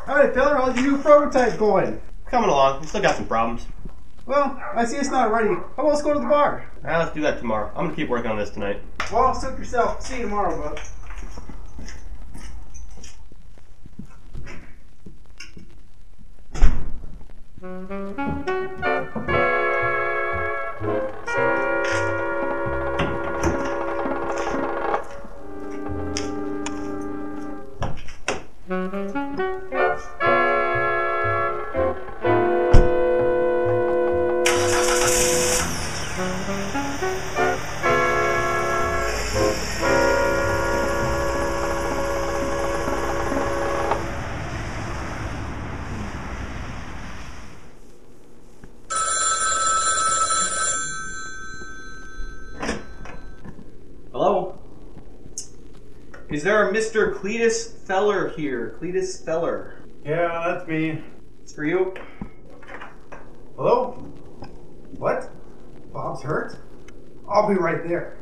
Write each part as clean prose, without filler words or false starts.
Alright, fella, how's your new prototype going? Coming along. We still got some problems. Well, I see it's not ready. How about let's go to the bar? Let's do that tomorrow. I'm gonna keep working on this tonight. Well, suit yourself. See you tomorrow, bud. Hello? Is there a Mr. Cletus Feller here? Cletus Feller. Yeah, that's me. It's for you. Hello? What? Bob's hurt? I'll be right there.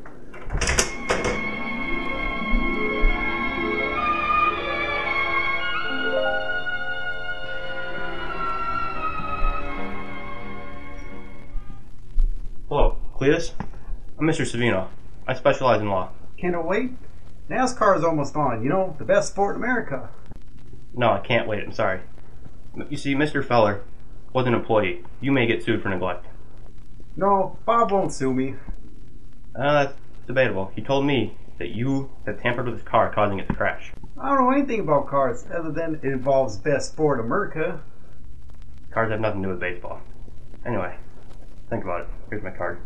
Hello, Cletus? I'm Mr. Savino. I specialize in law. Can't wait? NASCAR is almost on. You know, the best sport in America. No, I can't wait. I'm sorry. You see, Mr. Feller was an employee. You may get sued for neglect. No, Bob won't sue me. That's debatable. He told me that you had tampered with his car, causing it to crash. I don't know anything about cars other than it involves best sport in America. Cars have nothing to do with baseball. Anyway, think about it. Here's my card.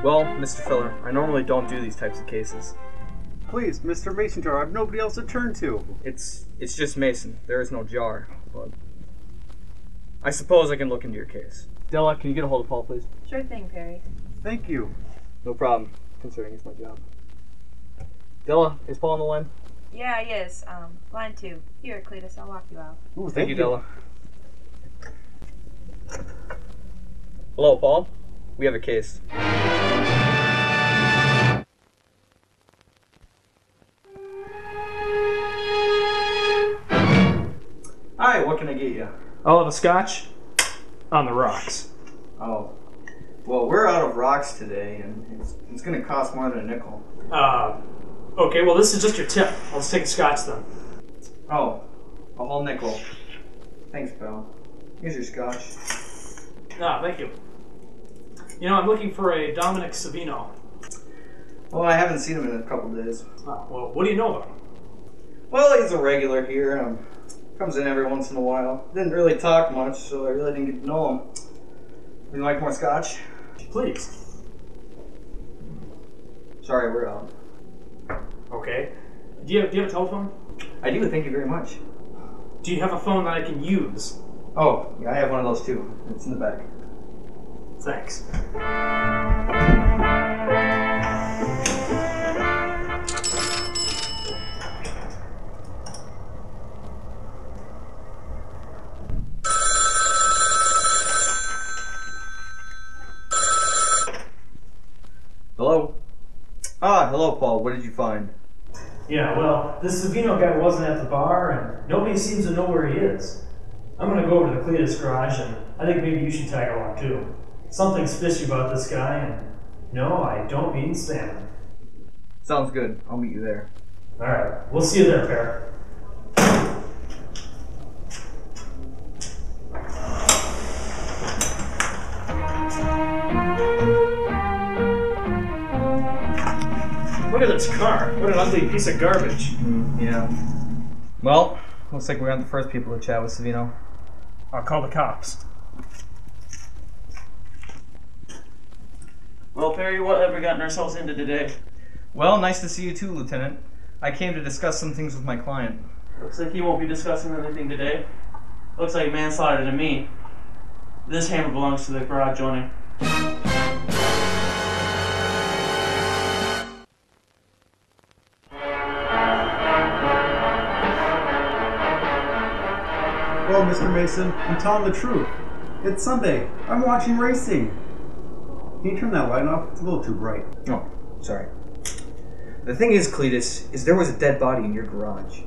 Well, Mr. Filler, I normally don't do these types of cases. Please, Mr. Mason Jar, I have nobody else to turn to. It's just Mason. There is no jar, but I suppose I can look into your case. Della, can you get a hold of Paul, please? Sure thing, Perry. Thank you. No problem, considering it's my job. Della, is Paul on the line? Yeah, yes. Line 2. Here, Cletus, I'll walk you out. Ooh, Thank you, Della. Hello, Paul. We have a case. Hi, what can I get you? I'll have a scotch on the rocks. Oh, well, we're out of rocks today, and it's going to cost more than a nickel. Okay, well, this is just your tip. I'll just take a scotch then. Oh, a whole nickel. Thanks, pal. Here's your scotch. Ah, thank you. You know, I'm looking for a Dominic Savino. Well, I haven't seen him in a couple days. Oh, well, what do you know about him? Well, he's a regular here. Comes in every once in a while. Didn't really talk much, so I really didn't get to know him. Would you like more scotch? Please. Sorry, we're out. Okay. Do you have a telephone? I do, thank you very much. Do you have a phone that I can use? Oh, yeah, I have one of those too. It's in the back. Thanks. Hello? Ah, hello, Paul. What did you find? Yeah, well, this Savino guy wasn't at the bar, and nobody seems to know where he is. I'm gonna go over to the Cletus garage, and I think maybe you should tag along too. Something's fishy about this guy, and no, I don't mean salmon. Sounds good. I'll meet you there. Alright, we'll see you there, Pear. Look at this car. What an ugly piece of garbage. Yeah. Well, looks like we aren't the first people to chat with Savino. I'll call the cops. Well, Perry, what have we gotten ourselves into today? Well, nice to see you too, Lieutenant. I came to discuss some things with my client. Looks like he won't be discussing anything today. Looks like manslaughter to me. This hammer belongs to the garage owner. Well, Mr. Mason, I'm telling the truth. It's Sunday. I'm watching racing. Can you turn that light off? It's a little too bright. Oh, sorry. The thing is, Cletus, is there was a dead body in your garage.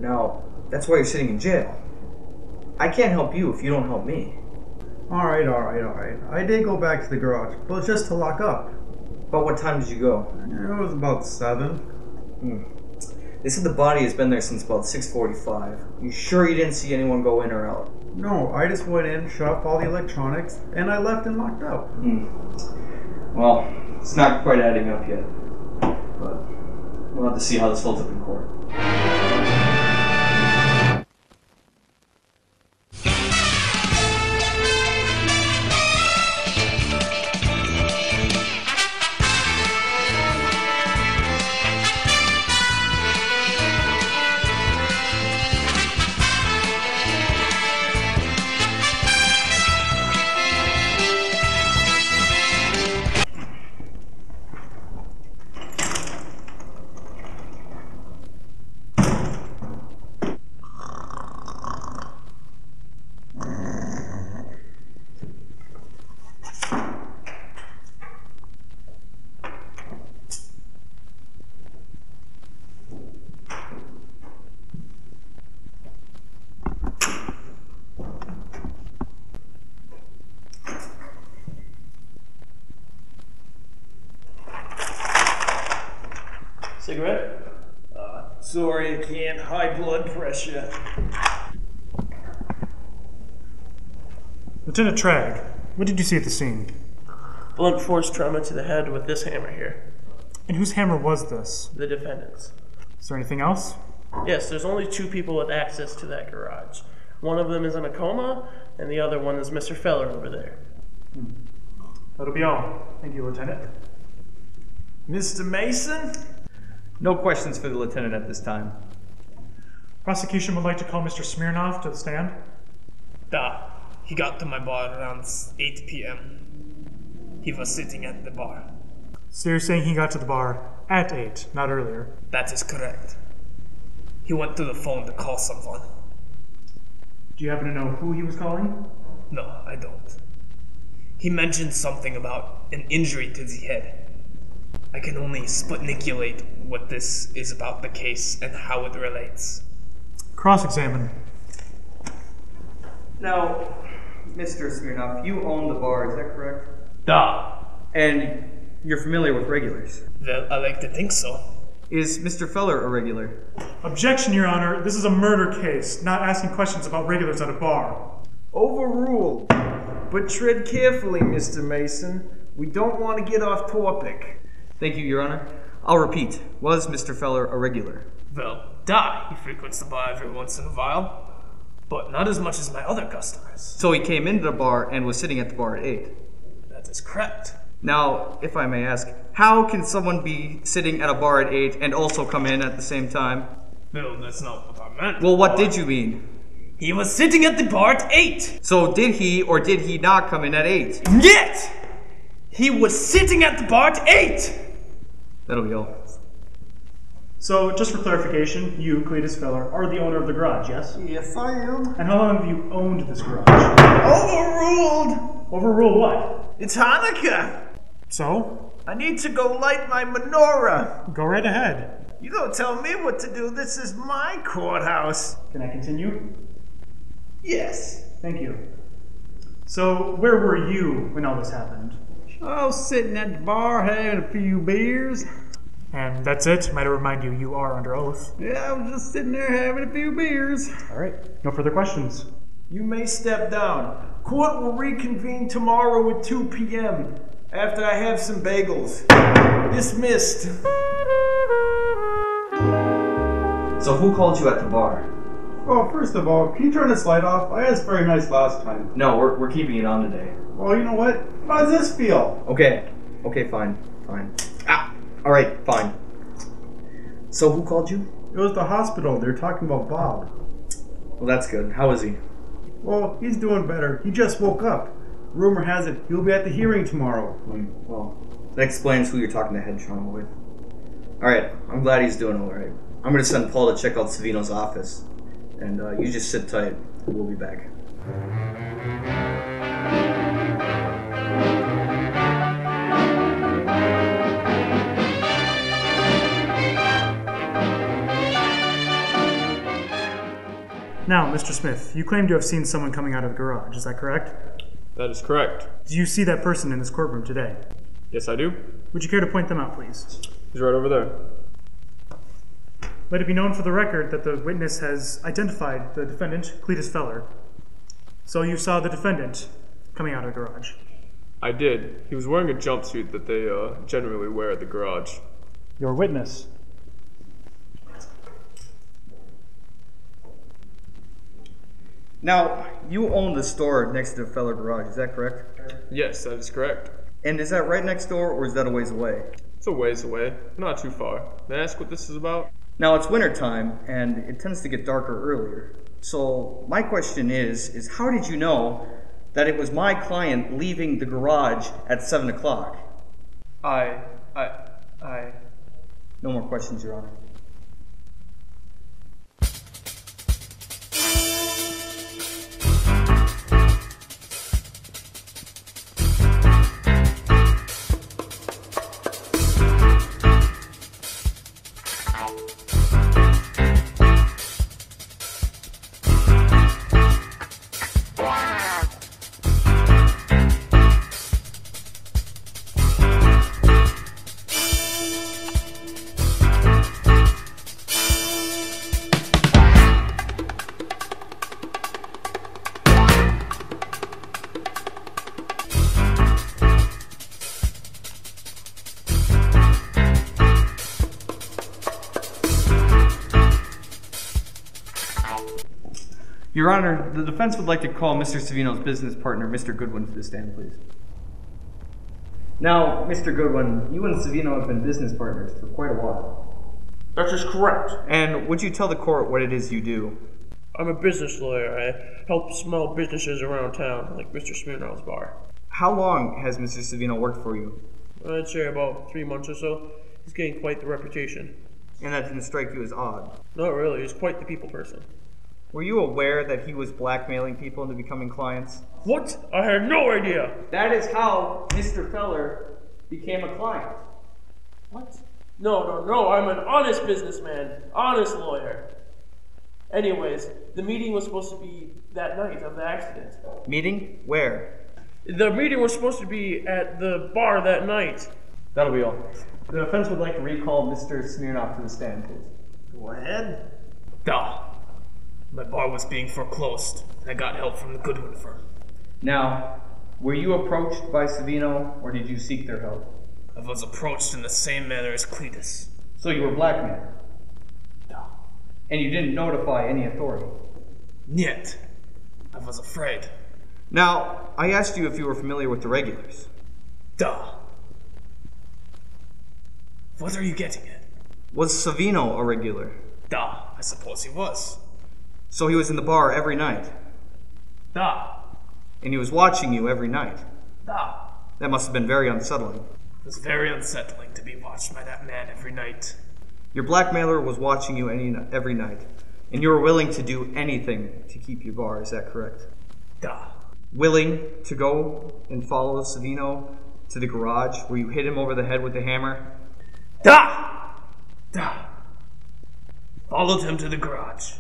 Now, that's why you're sitting in jail. I can't help you if you don't help me. Alright. I did go back to the garage, but just to lock up. About what time did you go? It was about 7. They said the body has been there since about 6:45. You sure you didn't see anyone go in or out? No, I just went in, shut off all the electronics, and I left and locked out. Well, it's not quite adding up yet. But we'll have to see how this holds up in court. Cigarette? Sorry, I can't. High blood pressure. Lieutenant Tragg, what did you see at the scene? Blunt force trauma to the head with this hammer here. And whose hammer was this? The defendant's. Is there anything else? Yes, there's only 2 people with access to that garage. One of them is in a coma, and the other one is Mr. Feller over there. That'll be all. Thank you, Lieutenant. Mr. Mason? No questions for the lieutenant at this time. Prosecution would like to call Mr. Smirnoff to the stand. Da. He got to my bar around 8 p.m. He was sitting at the bar. So you're saying he got to the bar at 8, not earlier? That is correct. He went to the phone to call someone. Do you happen to know who he was calling? No, I don't. He mentioned something about an injury to the head. I can only sputniculate what this is about the case and how it relates. Cross-examine. Now, Mr. Smirnoff, you own the bar, is that correct? Da. And you're familiar with regulars. Well, I like to think so. Is Mr. Feller a regular? Objection, Your Honor. This is a murder case, not asking questions about regulars at a bar. Overruled. But tread carefully, Mr. Mason. We don't want to get off topic. Thank you, Your Honor. I'll repeat. Was Mr. Feller a regular? Well, da. He frequents the bar every once in a while. But not as much as my other customers. So he came into the bar and was sitting at the bar at 8. That is correct. Now, if I may ask, how can someone be sitting at a bar at 8 and also come in at the same time? Well, that's not what I meant. Well, what did you mean? He was sitting at the bar at 8. So did he or did he not come in at 8? Yet! He was sitting at the bar at 8! That'll be all. So, just for clarification, you, Cletus Feller, are the owner of the garage, yes? Yes, I am. And how long have you owned this garage? Overruled! Overrule what? It's Hanukkah! So? I need to go light my menorah. Go right ahead. You don't tell me what to do. This is my courthouse. Can I continue? Yes. Thank you. So, where were you when all this happened? I was sitting at the bar having a few beers. And that's it. Might I remind you, you are under oath. Yeah, I was just sitting there having a few beers. All right. No further questions. You may step down. Court will reconvene tomorrow at 2 p.m. after I have some bagels. Dismissed. So who called you at the bar? Well, first of all, can you turn this light off? I was very nice last time. No, we're keeping it on today. Well, you know what? How does this feel? Okay, fine. Alright, fine. So who called you? It was the hospital. They're talking about Bob. Well, that's good. How is he? Well, he's doing better. He just woke up. Rumor has it he'll be at the hearing tomorrow. Well, that explains who you're talking to head trauma with. Alright, I'm glad he's doing alright. I'm gonna send Paul to check out Savino's office. And you just sit tight. We'll be back. Now, Mr. Smith, you claim to have seen someone coming out of the garage, is that correct? That is correct. Do you see that person in this courtroom today? Yes, I do. Would you care to point them out, please? He's right over there. Let it be known for the record that the witness has identified the defendant, Cletus Feller. So you saw the defendant coming out of the garage? I did. He was wearing a jumpsuit that they generally wear at the garage. Your witness. Now, you own the store next to the Feller garage, is that correct? Yes, that is correct. And is that right next door, or is that a ways away? It's a ways away, not too far. May I ask what this is about? Now, it's wintertime, and it tends to get darker earlier. So, my question is how did you know that it was my client leaving the garage at 7 o'clock? No more questions, Your Honor. Your Honor, the defense would like to call Mr. Savino's business partner, Mr. Goodwin, to the stand, please. Now, Mr. Goodwin, you and Savino have been business partners for quite a while. That is correct. And would you tell the court what it is you do? I'm a business lawyer. I help small businesses around town, like Mr. Smirnov's bar. How long has Mr. Savino worked for you? I'd say about 3 months or so. He's getting quite the reputation. And that didn't strike you as odd? Not really. He's quite the people person. Were you aware that he was blackmailing people into becoming clients? What? I had no idea. That is how Mr. Feller became a client. What? No. I'm an honest businessman. Honest lawyer. Anyways, the meeting was supposed to be that night of the accident. Meeting? Where? The meeting was supposed to be at the bar that night. That'll be all. The defense would like to recall Mr. Smirnov to the stand, please. Go ahead. Duh. My bar was being foreclosed, and I got help from the Goodwin firm. Now, were you approached by Savino, or did you seek their help? I was approached in the same manner as Cletus. So you were blackmailed? Duh. And you didn't notify any authority? Yet. I was afraid. Now, I asked you if you were familiar with the regulars. Duh. What are you getting at? Was Savino a regular? Duh. I suppose he was. So he was in the bar every night? Duh. And he was watching you every night? Duh. That must have been very unsettling. It was very unsettling to be watched by that man every night. Your blackmailer was watching you every night, and you were willing to do anything to keep your bar, is that correct? Duh. Willing to go and follow Savino to the garage where you hit him over the head with the hammer? Duh! Duh. Followed him to the garage,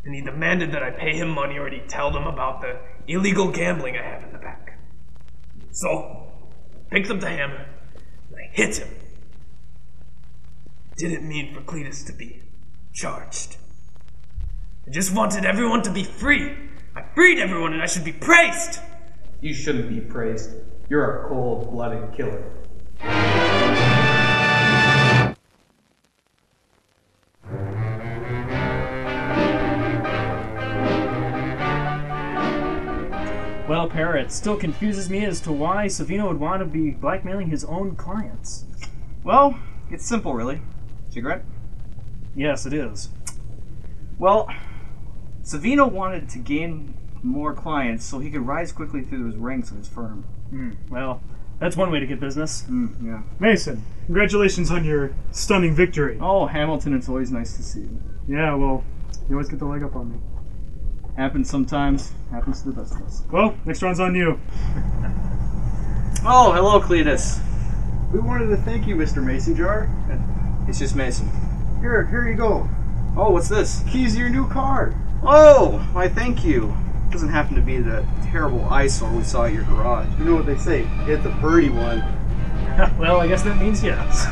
and he demanded that I pay him money or he'd tell them about the illegal gambling I have in the back. So, I picked up the hammer, and I hit him. Didn't mean for Cletus to be charged. I just wanted everyone to be free. I freed everyone and I should be praised. You shouldn't be praised. You're a cold-blooded killer. Well, Para, it still confuses me as to why Savino would want to be blackmailing his own clients. Well, it's simple, really. Cigarette? Yes, it is. Well, Savino wanted to gain more clients so he could rise quickly through his ranks of his firm. Well, that's one way to get business. Yeah. Mason, congratulations on your stunning victory. Oh, Hamilton, it's always nice to see you. Yeah, well, you always get the leg up on me. Happens sometimes. Happens to the best of us. Well, next round's on you. Oh, hello, Cletus. We wanted to thank you, Mr. Mason Jar. It's just Mason. Here you go. Oh, what's this? Keys to your new car. Oh, why thank you. Doesn't happen to be the terrible eyesore we saw at your garage. You know what they say, it's a birdie one. Well, I guess that means yes.